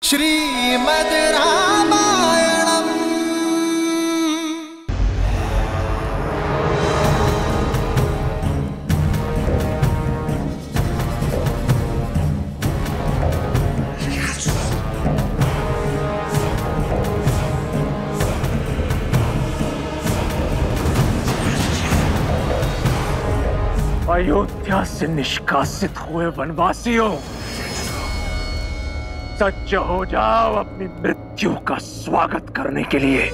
श्रीमद् रामायणम्। अयोध्या से निष्कासित हुए वनवासियों, सज्ज हो जाओ अपनी मृत्यु का स्वागत करने के लिए।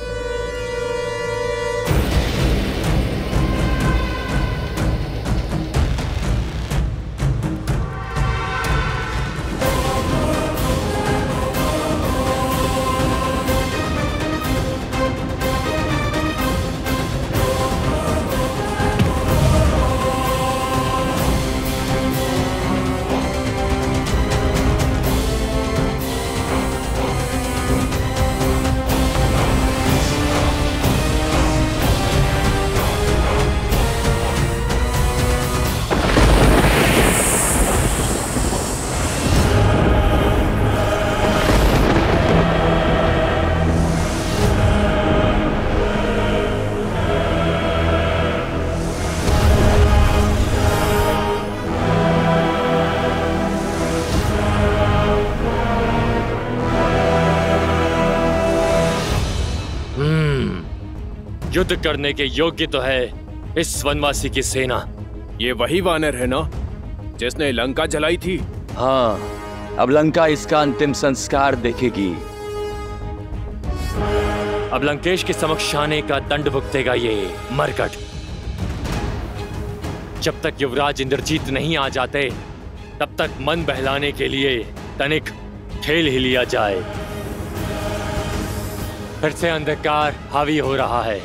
युद्ध करने के योग्य तो है इस वनवासी की सेना। ये वही वानर है ना जिसने लंका जलाई थी? हाँ, अब लंका इसका अंतिम संस्कार देखेगी। अब लंकेश के समक्ष आने का दंड भुगतेगा ये मरकट। जब तक युवराज इंद्रजीत नहीं आ जाते तब तक मन बहलाने के लिए तनिक खेल ही लिया जाए। फिर से अंधकार हावी हो रहा है,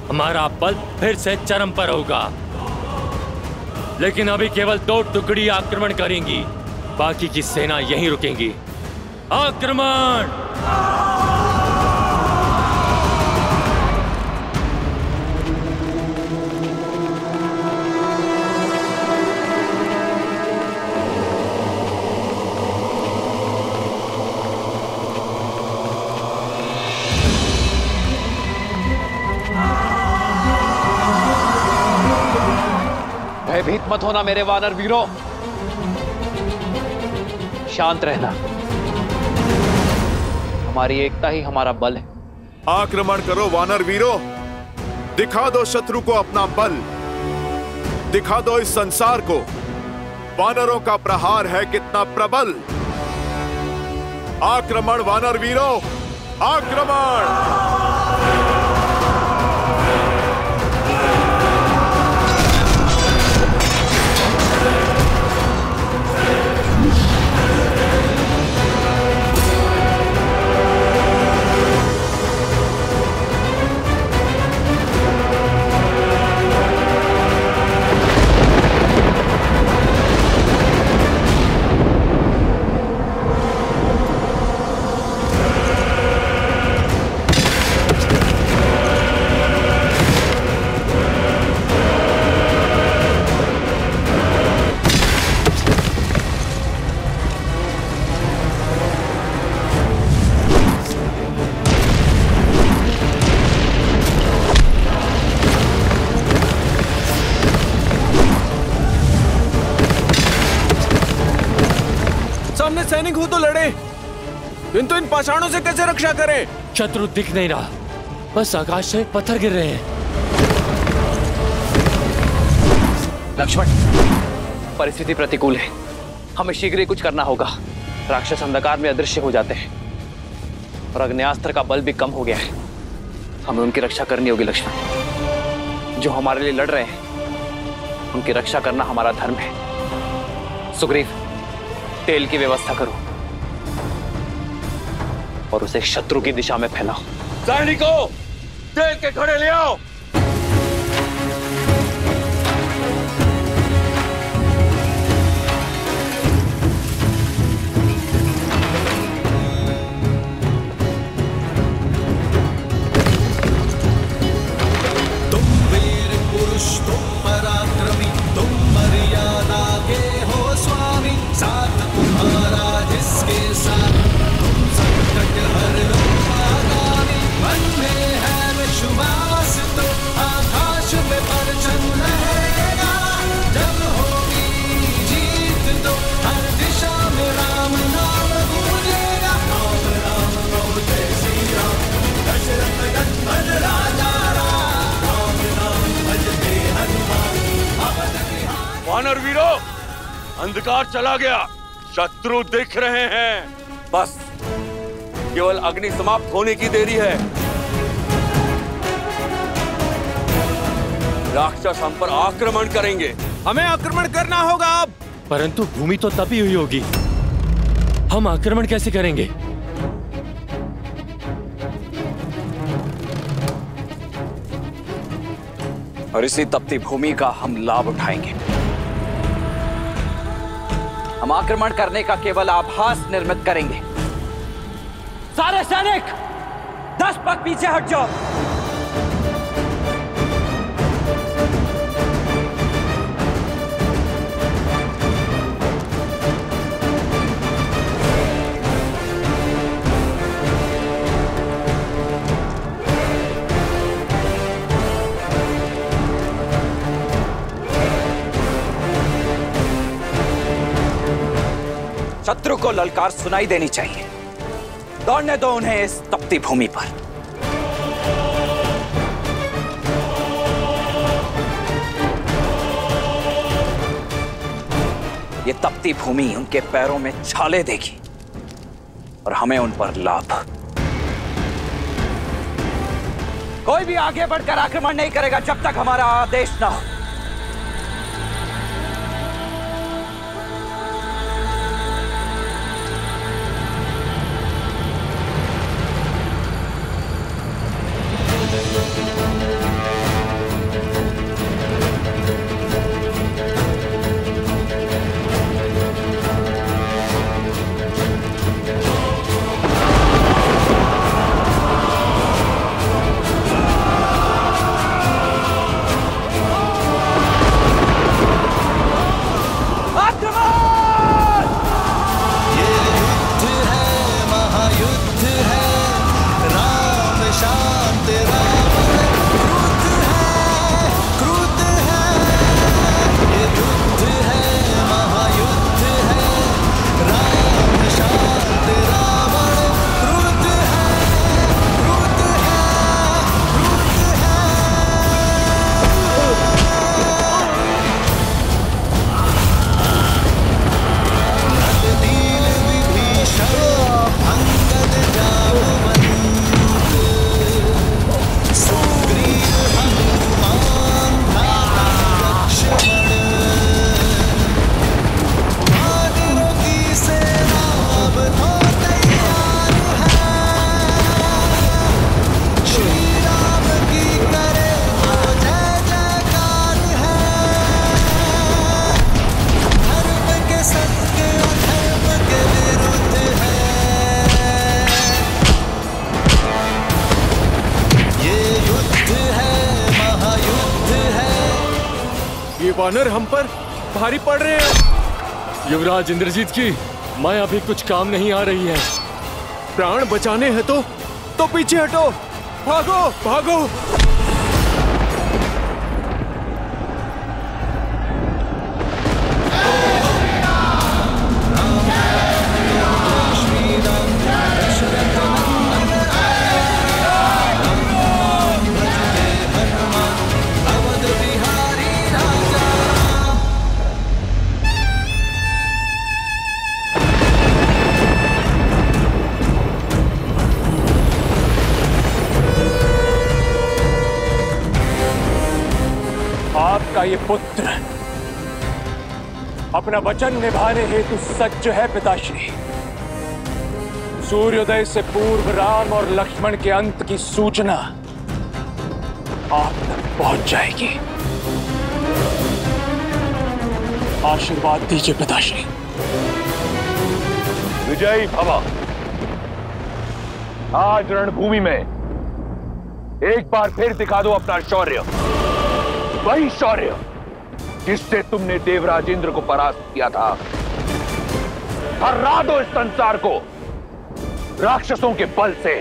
हमारा बल फिर से चरम पर होगा। लेकिन अभी केवल 2 टुकड़ी आक्रमण करेंगी, बाकी की सेना यहीं रुकेंगी। आक्रमण! भयभीत मत होना मेरे वानर वीरों, शांत रहना। हमारी एकता ही हमारा बल है। आक्रमण करो वानर वीरों, दिखा दो शत्रु को अपना बल, दिखा दो इस संसार को वानरों का प्रहार है कितना प्रबल। आक्रमण वानर वीरों, आक्रमण! सैनिक हो तो लड़े, किंतु इन पाषाणों से कैसे रक्षा करें? शत्रु दिख नहीं रहा, बस आकाश से पत्थर गिर रहे हैं। लक्ष्मण, परिस्थिति प्रतिकूल है, हमें शीघ्र ही कुछ करना होगा। राक्षस अंधकार में अदृश्य हो जाते हैं और अग्न्यास्त्र का बल भी कम हो गया है। हमें उनकी रक्षा करनी होगी लक्ष्मण। जो हमारे लिए लड़ रहे हैं उनकी रक्षा करना हमारा धर्म है। सुग्रीव, तेल की व्यवस्था करो और उसे शत्रु की दिशा में फैलाओ। सैनिकों, तेल के घड़े ले आओ। साथ तुम्हारा जिसके साथ अंधकार चला गया, शत्रु दिख रहे हैं। बस केवल अग्नि समाप्त होने की देरी है। राक्षस हम पर आक्रमण करेंगे। हमें आक्रमण करना होगा अब। परंतु भूमि तो तपी हुई होगी, हम आक्रमण कैसे करेंगे? और इसी तपती भूमि का हम लाभ उठाएंगे। हम आक्रमण करने का केवल आभास निर्मित करेंगे। सारे सैनिक 10 पग पीछे हट जाओ। शत्रु को ललकार सुनाई देनी चाहिए। दौड़ने दो उन्हें इस तपती भूमि पर। ये तपती भूमि उनके पैरों में छाले देगी और हमें उन पर लाभ। कोई भी आगे बढ़कर आक्रमण नहीं करेगा जब तक हमारा आदेश ना हो। वानर हम पर भारी पड़ रहे हैं। युवराज इंद्रजीत की माया भी कुछ काम नहीं आ रही है। प्राण बचाने हैं तो पीछे हटो। भागो भागो। आपका ये पुत्र अपना वचन निभाने हेतु सज्ज है पिताश्री। सूर्योदय से पूर्व राम और लक्ष्मण के अंत की सूचना आप तक पहुंच जाएगी। आशीर्वाद दीजिए पिताश्री। विजयी भव। आज रणभूमि में एक बार फिर दिखा दो अपना शौर्य, वही शौर्य जिससे तुमने देवराज इंद्र को परास्त किया था। हरा दो इस संसार को राक्षसों के बल से।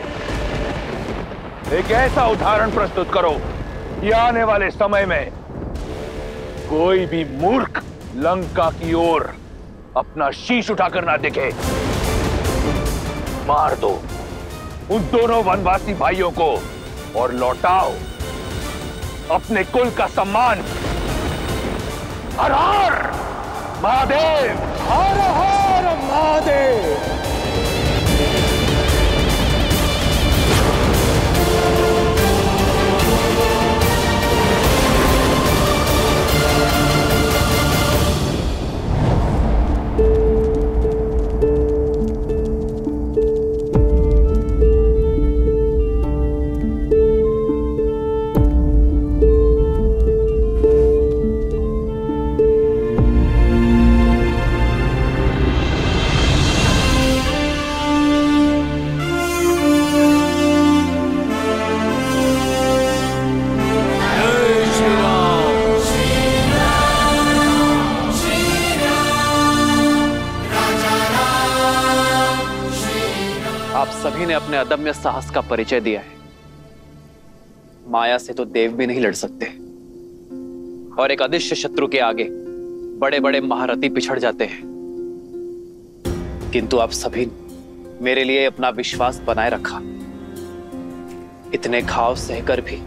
एक ऐसा उदाहरण प्रस्तुत करो कि आने वाले समय में कोई भी मूर्ख लंका की ओर अपना शीश उठाकर ना दिखे। मार दो उन दोनों वनवासी भाइयों को और लौटाओ अपने कुल का सम्मान। हर हर महादेव, हर हर महादेव। आप सभी ने अपने अदम्य साहस का परिचय दिया है। माया से तो देव भी नहीं लड़ सकते, और एक अदृश्य शत्रु के आगे बड़े बड़े महारथी पिछड़ जाते हैं। किंतु आप सभी ने मेरे लिए अपना विश्वास बनाए रखा। इतने घाव सहकर भी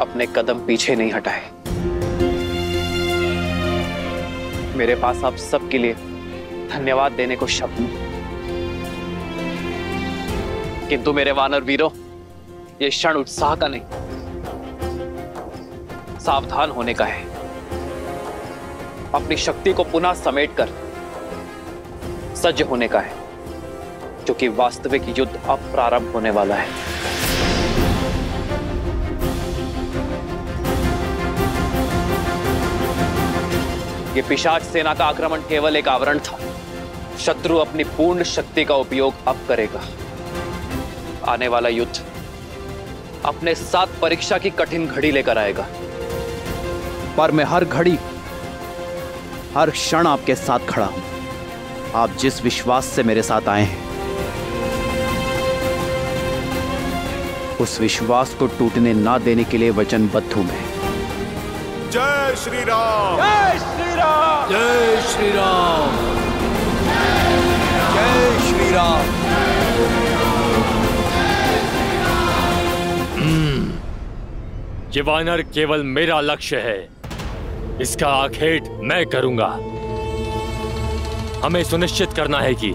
अपने कदम पीछे नहीं हटाए। मेरे पास आप सबके लिए धन्यवाद देने को शब्द नहीं, किंतु मेरे वानर वीरों, यह क्षण उत्साह का नहीं, सावधान होने का है। अपनी शक्ति को पुनः समेटकर सज्ज होने का है, क्योंकि वास्तविक युद्ध अब प्रारंभ होने वाला है। यह पिशाच सेना का आक्रमण केवल एक आवरण था। शत्रु अपनी पूर्ण शक्ति का उपयोग अब करेगा। आने वाला युद्ध अपने साथ परीक्षा की कठिन घड़ी लेकर आएगा। पर मैं हर घड़ी, हर क्षण आपके साथ खड़ा हूं। आप जिस विश्वास से मेरे साथ आए हैं, उस विश्वास को टूटने ना देने के लिए वचनबद्ध हूं मैं। जय श्री राम। जय श्री राम। जय श्री राम। जय श्री राम। ये वानर केवल मेरा लक्ष्य है। इसका आखेट मैं करूंगा। हमें सुनिश्चित करना है कि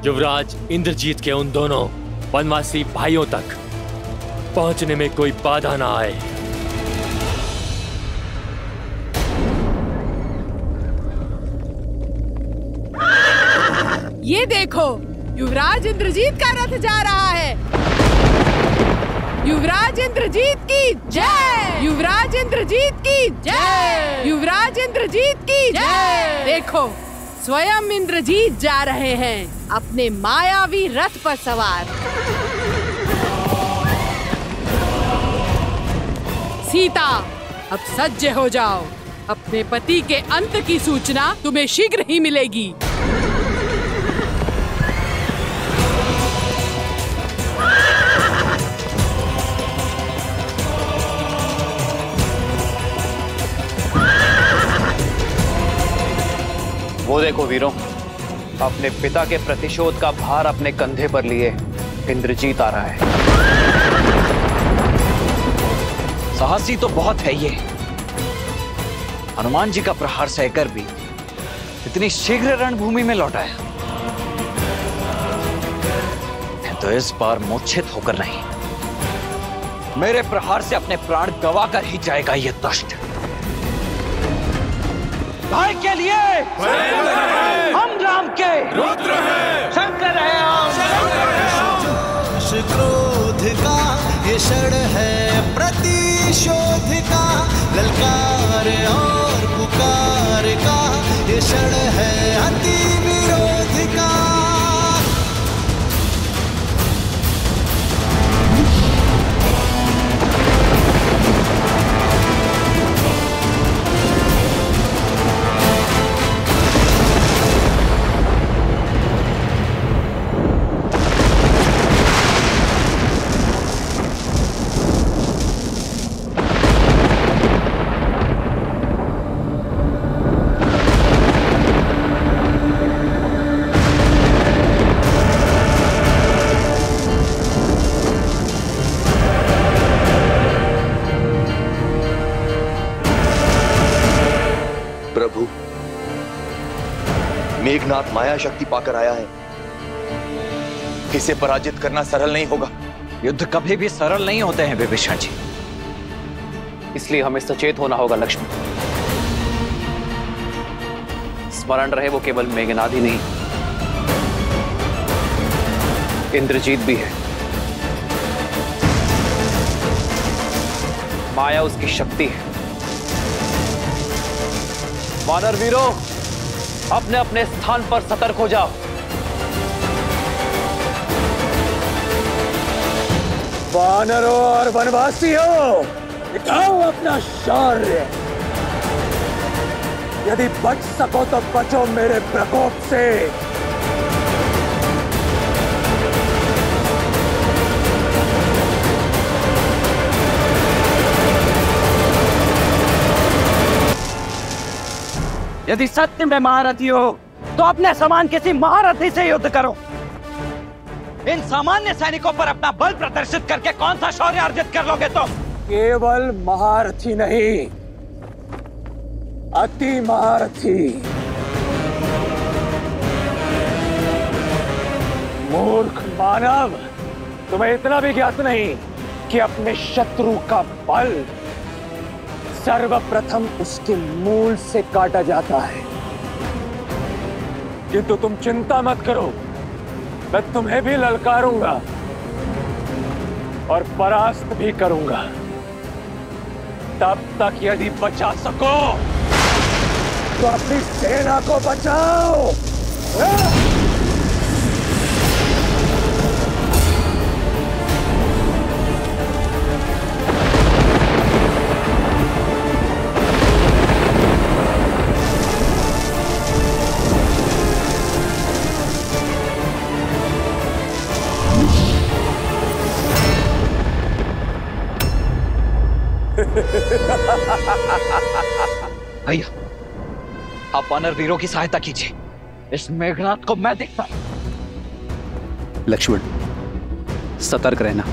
युवराज इंद्रजीत के उन दोनों वनवासी भाइयों तक पहुंचने में कोई बाधा ना आए। ये देखो, युवराज इंद्रजीत का रथ जा रहा है। युवराज इंद्रजीत की जय। युवराज इंद्रजीत की जय। युवराज इंद्रजीत की जय। देखो, स्वयं इंद्रजीत जा रहे हैं अपने मायावी रथ पर सवार। सीता, अब सज्ज हो जाओ। अपने पति के अंत की सूचना तुम्हें शीघ्र ही मिलेगी। वो देखो वीरों, अपने पिता के प्रतिशोध का भार अपने कंधे पर लिए इंद्रजीत आ रहा है। साहसी तो बहुत है ये। हनुमान जी का प्रहार सहकर भी इतनी शीघ्र रणभूमि में लौट आया। तो इस बार मूर्छित होकर नहीं, मेरे प्रहार से अपने प्राण गवा कर ही जाएगा ये दुष्ट। भाई के लिए हम राम के रुद्र हैं, शंकर है हम। क्रोध का ये क्षण है प्रतिशोध का, ललकार और पुकार का ये क्षण है अति विरोध का। मेघनाथ माया शक्ति पाकर आया है। इसे पराजित करना सरल नहीं होगा। युद्ध कभी भी सरल नहीं होते हैं विभीषण जी। इसलिए हमें सचेत होना होगा लक्ष्मण। स्मरण रहे वो केवल मेघनाद ही नहीं, इंद्रजीत भी है। माया उसकी शक्ति है। वानर वीरों, अपने अपने स्थान पर सतर्क हो जाओ। वानरों और वनवासियों, दिखाओ अपना शौर्य। यदि बच सको तो बचो मेरे प्रकोप से। यदि सत्य में महारथी हो तो अपने समान किसी महारथी से युद्ध करो। इन सामान्य सैनिकों पर अपना बल प्रदर्शित करके कौन सा शौर्य अर्जित कर लोगे तुम? केवल महारथी नहीं, अति महारथी। मूर्ख मानव, तुम्हें इतना भी ज्ञात नहीं कि अपने शत्रु का बल सर्वप्रथम उसके मूल से काटा जाता है। किंतु तुम चिंता मत करो, मैं तुम्हें भी ललकारूंगा और परास्त भी करूंगा। तब तक यदि बचा सको तो अपनी सेना को बचाओ। भैया, आप वानर वीरों की सहायता कीजिए। इस मेघनाथ को मैं देखता। लक्ष्मण, सतर्क रहना।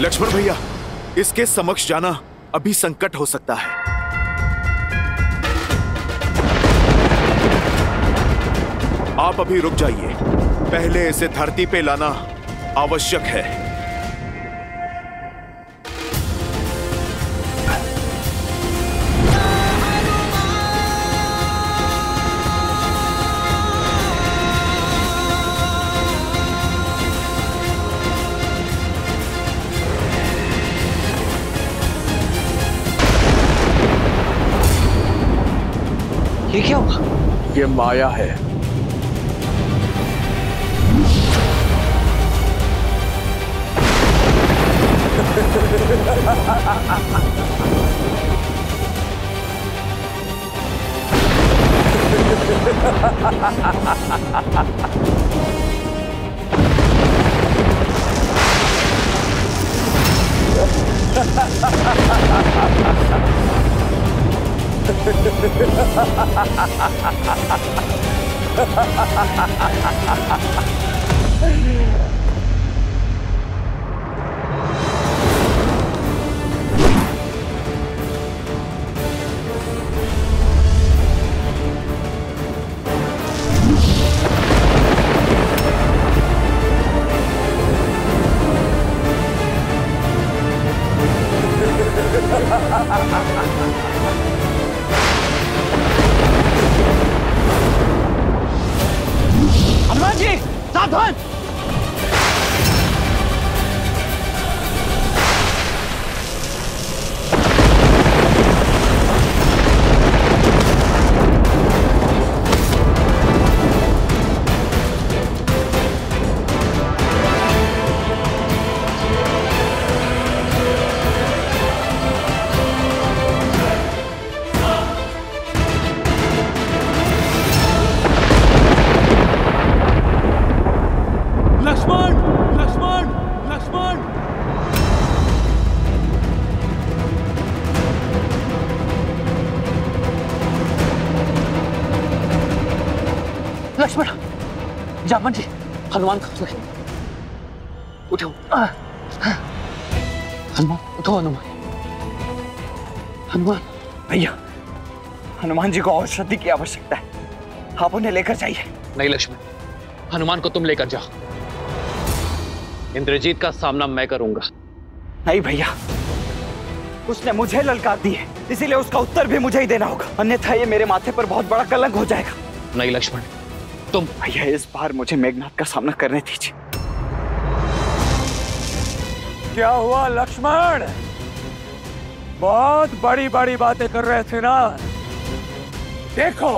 लक्ष्मण भैया, इसके समक्ष जाना अभी संकट हो सकता है। आप अभी रुक जाइए, पहले इसे धरती पे लाना आवश्यक है। ये क्या हुआ? ये माया है। हनुमान जी, सावधान! जामवन जी, हनुमान को उठो। हनुमान उठो, हनुमान। हनुमान भैया, हनुमान जी को औषधि की आवश्यकता है, आप उन्हें लेकर जाइए। नहीं लक्ष्मण, हनुमान को तुम लेकर जाओ। इंद्रजीत का सामना मैं करूंगा। नहीं भैया, उसने मुझे ललकार दी है, इसीलिए उसका उत्तर भी मुझे ही देना होगा, अन्यथा ये मेरे माथे पर बहुत बड़ा कलंक हो जाएगा। नहीं लक्ष्मण, तुम। भैया इस बार मुझे मेघनाथ का सामना करने दीजिए। क्या हुआ लक्ष्मण? बहुत बड़ी बड़ी बातें कर रहे थे ना। देखो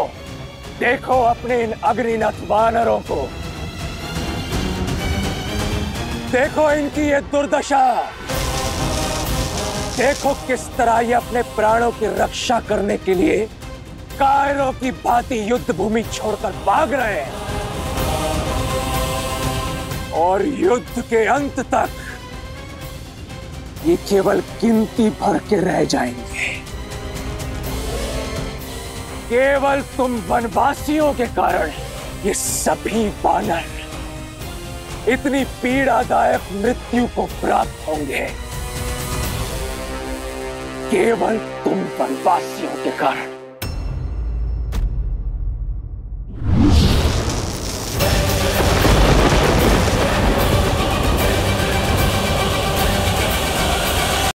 देखो अपने इन अग्निनथ वानरों को, देखो इनकी ये दुर्दशा, देखो किस तरह ये अपने प्राणों की रक्षा करने के लिए कायरों की भांति युद्ध भूमि छोड़कर भाग रहे हैं, और युद्ध के अंत तक ये केवल गिनती भर के रह जाएंगे। केवल तुम वनवासियों के कारण ये सभी वानर इतनी पीड़ादायक मृत्यु को प्राप्त होंगे, केवल तुम वनवासियों के कारण।